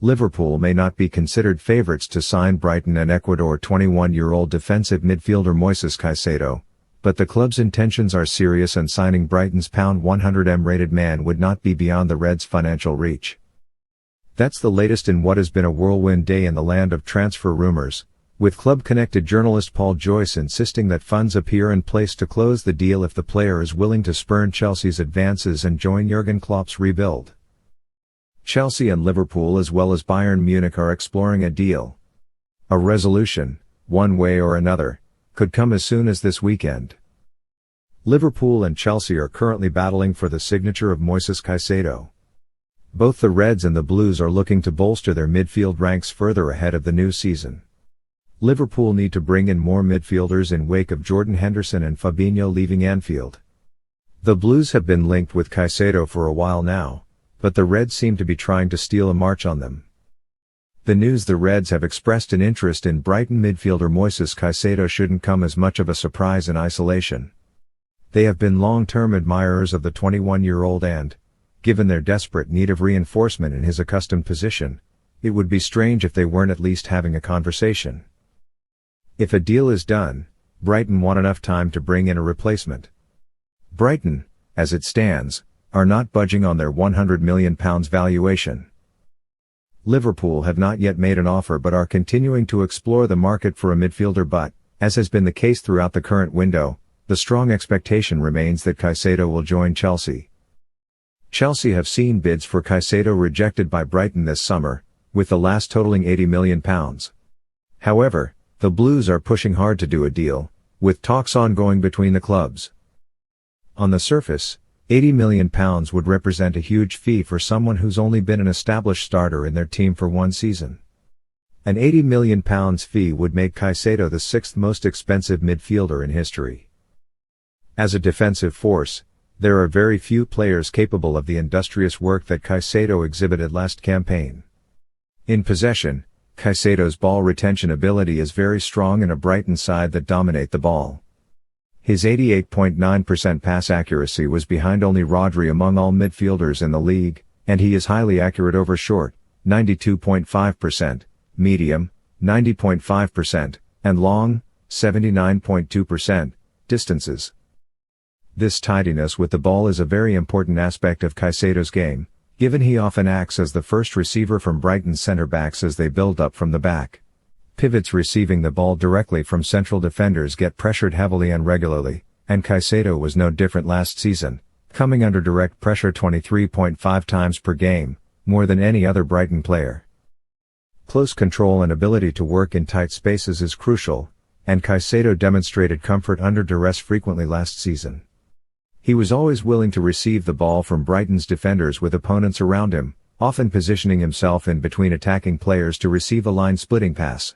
Liverpool may not be considered favourites to sign Brighton and Ecuador 21-year-old defensive midfielder Moises Caicedo, but the club's intentions are serious and signing Brighton's £100m rated man would not be beyond the Reds' financial reach. That's the latest in what has been a whirlwind day in the land of transfer rumours, with club-connected journalist Paul Joyce insisting that funds appear in place to close the deal if the player is willing to spurn Chelsea's advances and join Jurgen Klopp's rebuild. Chelsea and Liverpool as well as Bayern Munich are exploring a deal. A resolution, one way or another, could come as soon as this weekend. Liverpool and Chelsea are currently battling for the signature of Moises Caicedo. Both the Reds and the Blues are looking to bolster their midfield ranks further ahead of the new season. Liverpool need to bring in more midfielders in wake of Jordan Henderson and Fabinho leaving Anfield. The Blues have been linked with Caicedo for a while now, but the Reds seem to be trying to steal a march on them. The news the Reds have expressed an interest in Brighton midfielder Moises Caicedo shouldn't come as much of a surprise in isolation. They have been long-term admirers of the 21-year-old and, given their desperate need of reinforcement in his accustomed position, it would be strange if they weren't at least having a conversation. If a deal is done, Brighton want enough time to bring in a replacement. Brighton, as it stands, are not budging on their £100 million valuation. Liverpool have not yet made an offer but are continuing to explore the market for a midfielder but, as has been the case throughout the current window, the strong expectation remains that Caicedo will join Chelsea. Chelsea have seen bids for Caicedo rejected by Brighton this summer, with the last totaling £80 million. However, the Blues are pushing hard to do a deal, with talks ongoing between the clubs. On the surface, £80 million would represent a huge fee for someone who's only been an established starter in their team for one season. An £80 million fee would make Caicedo the sixth most expensive midfielder in history. As a defensive force, there are very few players capable of the industrious work that Caicedo exhibited last campaign. In possession, Caicedo's ball retention ability is very strong in a Brighton side that dominate the ball. His 88.9% pass accuracy was behind only Rodri among all midfielders in the league, and he is highly accurate over short, 92.5%, medium, 90.5%, and long, 79.2%, distances. This tidiness with the ball is a very important aspect of Caicedo's game, given he often acts as the first receiver from Brighton's centre-backs as they build up from the back. Pivots receiving the ball directly from central defenders get pressured heavily and regularly, and Caicedo was no different last season, coming under direct pressure 23.5 times per game, more than any other Brighton player. Close control and ability to work in tight spaces is crucial, and Caicedo demonstrated comfort under duress frequently last season. He was always willing to receive the ball from Brighton's defenders with opponents around him, often positioning himself in between attacking players to receive a line-splitting pass.